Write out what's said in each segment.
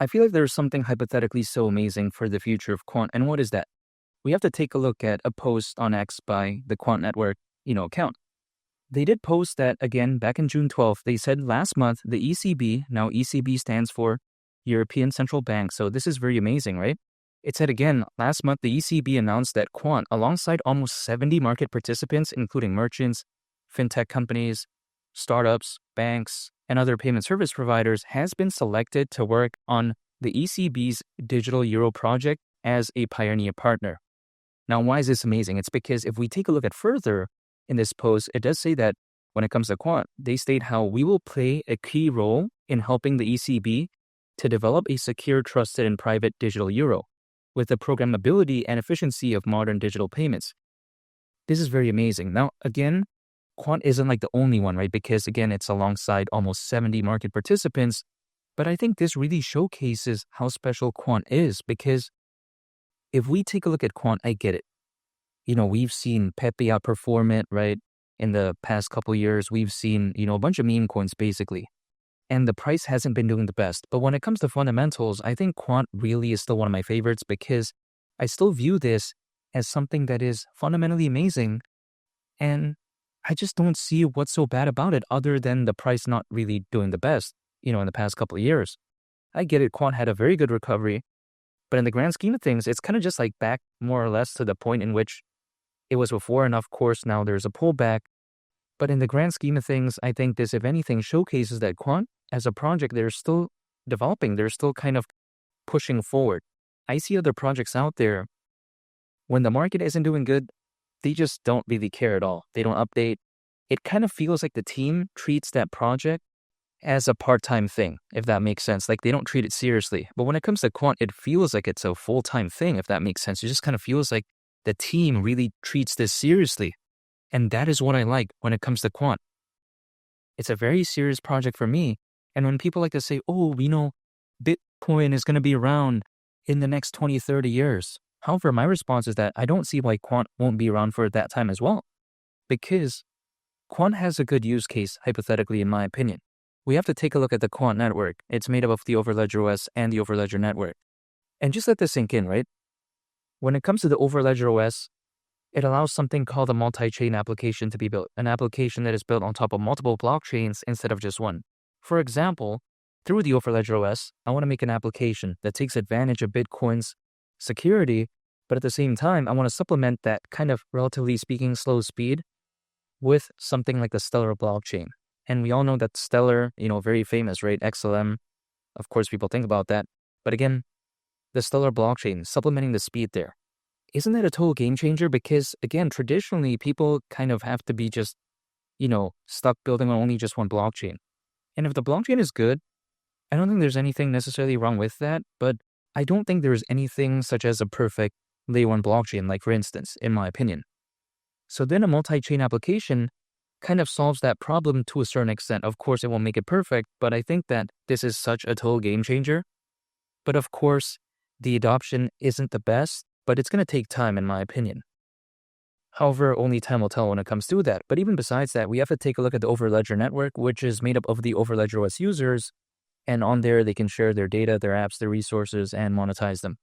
I feel like there's something hypothetically so amazing for the future of Quant. And what is that? We have to take a look at a post on X by the Quant Network, account. They did post that again back in June 12th. They said last month the ECB, now ECB stands for European Central Bank. So this is very amazing, right? It said again, last month the ECB announced that Quant, alongside almost 70 market participants, including merchants, fintech companies, startups, banks, and other payment service providers, has been selected to work on the ECB's digital euro project as a pioneer partner. Now, why is this amazing? It's because if we take a look at further in this post, it does say that when it comes to Quant, they state how we will play a key role in helping the ECB to develop a secure, trusted, and private digital euro with the programmability and efficiency of modern digital payments. This is very amazing. Now, again, Quant isn't like the only one, right? Because again, it's alongside almost 70 market participants. But I think this really showcases how special Quant is, because if we take a look at Quant, I get it. We've seen Pepe outperform it, right? In the past couple years, we've seen, a bunch of meme coins basically. And the price hasn't been doing the best. But when it comes to fundamentals, I think Quant really is still one of my favorites, because I still view this as something that is fundamentally amazing. And I just don't see what's so bad about it other than the price not really doing the best, in the past couple of years. I get it. Quant had a very good recovery. But in the grand scheme of things, it's kind of just like back more or less to the point in which it was before. And of course, now there's a pullback. But in the grand scheme of things, I think this, if anything, showcases that Quant as a project, they're still developing. They're still kind of pushing forward. I see other projects out there, when the market isn't doing good, they just don't really care at all. They don't update. It kind of feels like the team treats that project as a part-time thing, if that makes sense. Like, they don't treat it seriously. But when it comes to Quant, it feels like it's a full-time thing, if that makes sense. It just kind of feels like the team really treats this seriously. And that is what I like when it comes to Quant. It's a very serious project for me. And when people like to say, oh, Bitcoin is going to be around in the next 20, 30 years. However, my response is that I don't see why Quant won't be around for that time as well. Because Quant has a good use case, hypothetically, in my opinion. We have to take a look at the Quant network. It's made up of the Overledger OS and the Overledger network. And just let this sink in, right? When it comes to the Overledger OS, it allows something called a multi-chain application to be built, an application that is built on top of multiple blockchains instead of just one. For example, through the Overledger OS, I want to make an application that takes advantage of Bitcoin's security, but at the same time, I want to supplement that kind of, relatively speaking, slow speed with something like the Stellar blockchain. And we all know that Stellar, very famous, right? XLM, of course, people think about that. But again, the Stellar blockchain, supplementing the speed there. Isn't that a total game changer? Because again, traditionally, people kind of have to be just, stuck building on only just one blockchain. And if the blockchain is good, I don't think there's anything necessarily wrong with that. But I don't think there's anything such as a perfect layer one blockchain, like for instance, in my opinion. So then a multi-chain application kind of solves that problem to a certain extent. Of course, it won't make it perfect, but I think that this is such a total game changer. But of course, the adoption isn't the best, but it's going to take time, in my opinion. However, only time will tell when it comes to that. But even besides that, we have to take a look at the Overledger network, which is made up of the Overledger OS users. And on there, they can share their data, their apps, their resources, and monetize them.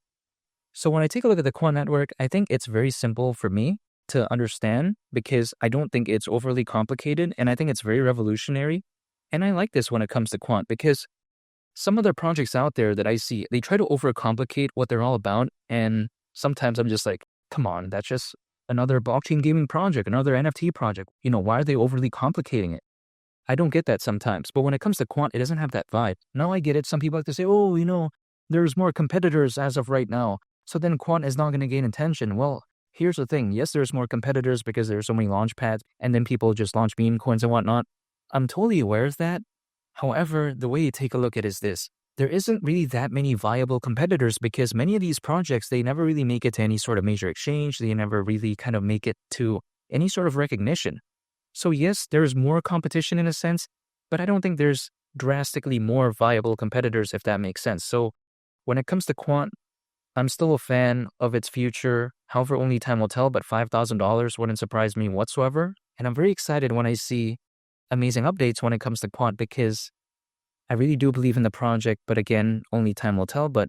So when I take a look at the Quant network, I think it's very simple for me to understand, because I don't think it's overly complicated, and I think it's very revolutionary. And I like this when it comes to Quant, because some other projects out there that I see, they try to overcomplicate what they're all about, and sometimes I'm just like, come on, that's just another blockchain gaming project, another NFT project. Why are they overly complicating it? I don't get that sometimes. But when it comes to Quant, it doesn't have that vibe. Now I get it. Some people like to say, oh, there's more competitors as of right now, so then Quant is not going to gain attention. Well, here's the thing. Yes, there's more competitors because there's so many launch pads, and then people just launch meme coins and whatnot. I'm totally aware of that. However, the way you take a look at it is this. There isn't really that many viable competitors, because many of these projects, they never really make it to any sort of major exchange. They never really kind of make it to any sort of recognition. So yes, there's more competition in a sense, but I don't think there's drastically more viable competitors, if that makes sense. So when it comes to Quant, I'm still a fan of its future. However, only time will tell, but $5,000 wouldn't surprise me whatsoever. And I'm very excited when I see amazing updates when it comes to Quant, because I really do believe in the project, but again, only time will tell, but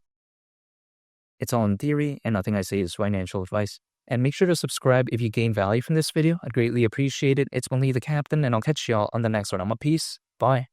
it's all in theory and nothing I say is financial advice. And make sure to subscribe if you gain value from this video. I'd greatly appreciate it. It's Lee the Captain, and I'll catch y'all on the next one. I'm a peace. Bye.